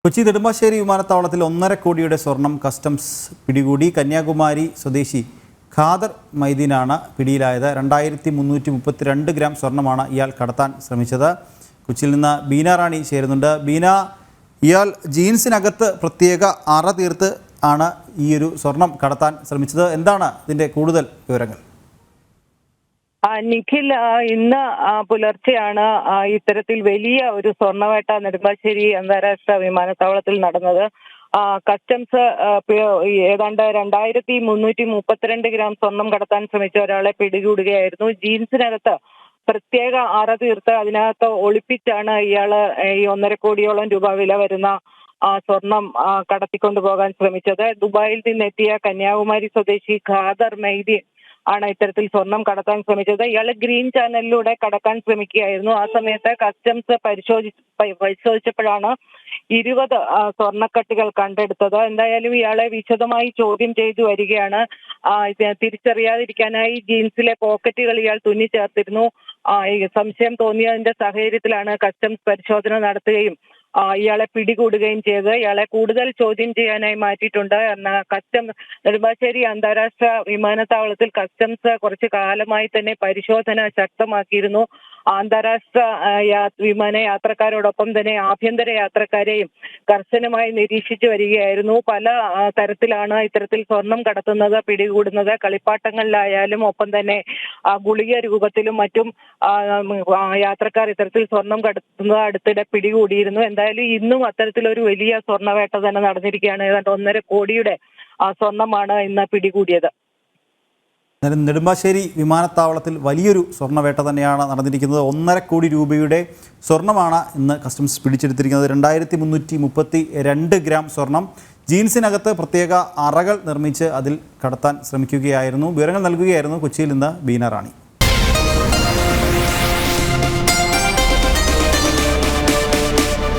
കൊച്ചി നെടുമ്പാശ്ശേരി വിമാനത്താവളത്തിൽ 1.5 കോടിയുടെ സ്വർണം കസ്റ്റംസ് പിടികൂടി. കന്യാകുമാരി സ്വദേശി ഖാദർ മൈദീനാണ് പിടിയിലായത്. 2332 ഗ്രാം സ്വർണമാണ് ഇയാൾ കടത്താൻ ശ്രമിച്ചത്. കൊച്ചിയിൽ നിന്ന് ബീന റാണി ചേരുന്നുണ്ട്. ബീന, ഇയാൾ ജീൻസിനകത്ത് പ്രത്യേക അറ തീർത്ത് ആണ് ഈ ഒരു സ്വർണം കടത്താൻ ശ്രമിച്ചത്. എന്താണ് ഇതിൻ്റെ കൂടുതൽ വിവരങ്ങൾ? നിഖിൽ, ഇന്ന് പുലർച്ചെയാണ് ഇത്തരത്തിൽ വലിയ ഒരു സ്വർണ്ണവേട്ട നെടുമ്പാശ്ശേരി അന്താരാഷ്ട്ര വിമാനത്താവളത്തിൽ നടന്നത്. കസ്റ്റംസ് ഏതാണ്ട് 2332 ഗ്രാം സ്വർണം കടത്താൻ ശ്രമിച്ച ഒരാളെ പിടികൂടുകയായിരുന്നു. ജീൻസിനകത്ത് പ്രത്യേക അറ തീർത്ത് അതിനകത്ത് ഒളിപ്പിച്ചാണ് ഇയാള് ഈ 1.5 കോടിയോളം രൂപ വില വരുന്ന സ്വർണം കടത്തിക്കൊണ്ടുപോകാൻ ശ്രമിച്ചത്. ദുബായിൽ നിന്നെത്തിയ കന്യാകുമാരി സ്വദേശി ഖാദർ മൈദീൻ ആണ് ഇത്തരത്തിൽ സ്വർണം കടത്താൻ ശ്രമിച്ചത്. ഇയാൾ ഗ്രീൻ ചാനലിലൂടെ കടക്കാൻ ശ്രമിക്കുകയായിരുന്നു. ആ സമയത്ത് കസ്റ്റംസ് പരിശോധിച്ചപ്പോഴാണ് 20 സ്വർണ്ണക്കട്ടുകൾ കണ്ടെടുത്തത്. എന്തായാലും ഇയാളെ വിശദമായി ചോദ്യം ചെയ്തു വരികയാണ്. തിരിച്ചറിയാതിരിക്കാനായി ജീൻസിലെ പോക്കറ്റുകൾ ഇയാൾ തുന്നിച്ചേർത്തിരുന്നു. സംശയം തോന്നിയതിന്റെ സാഹചര്യത്തിലാണ് കസ്റ്റംസ് പരിശോധന നടത്തുകയും ഇയാളെ പിടികൂടുകയും ചെയ്ത് ഇയാളെ കൂടുതൽ ചോദ്യം ചെയ്യാനായി മാറ്റിയിട്ടുണ്ട്. നെടുമ്പാശ്ശേരി അന്താരാഷ്ട്ര വിമാനത്താവളത്തിൽ കസ്റ്റംസ് കുറച്ചു കാലമായി തന്നെ പരിശോധന ശക്തമാക്കിയിരുന്നു. അന്താരാഷ്ട്ര വിമാന യാത്രക്കാരോടൊപ്പം തന്നെ ആഭ്യന്തര യാത്രക്കാരെയും കർശനമായി നിരീക്ഷിച്ചു വരികയായിരുന്നു. പല തരത്തിലാണ് ഇത്തരത്തിൽ സ്വർണം കടത്തുന്നത്, പിടികൂടുന്നത്. കളിപ്പാട്ടങ്ങളിലായാലും ഒപ്പം തന്നെ ഗുളിക രൂപത്തിലും മറ്റും യാത്രക്കാർ ഇത്തരത്തിൽ സ്വർണം കടത്തുന്നത് അടുത്തിടെ പിടികൂടിയിരുന്നു. എന്തായാലും ഇന്നും അത്തരത്തിലൊരു വലിയ സ്വർണ്ണവേട്ട തന്നെ നടന്നിരിക്കുകയാണ്. ഏതാണ്ട് 1.5 കോടിയുടെ സ്വർണമാണ് ഇന്ന് പിടികൂടിയത്. നെടുമ്പാശ്ശേരി വിമാനത്താവളത്തിൽ വലിയൊരു സ്വർണ്ണവേട്ട തന്നെയാണ് നടന്നിരിക്കുന്നത്. 1.5 കോടി രൂപയുടെ സ്വർണ്ണമാണ് ഇന്ന് കസ്റ്റംസ് പിടിച്ചെടുത്തിരിക്കുന്നത്. 2332 ഗ്രാം സ്വർണം ജീൻസിനകത്ത് പ്രത്യേക അറകൾ നിർമ്മിച്ച് അതിൽ കടത്താൻ ശ്രമിക്കുകയായിരുന്നു. വിവരങ്ങൾ നൽകുകയായിരുന്നു കൊച്ചിയിൽ നിന്ന് ബീന റാണി.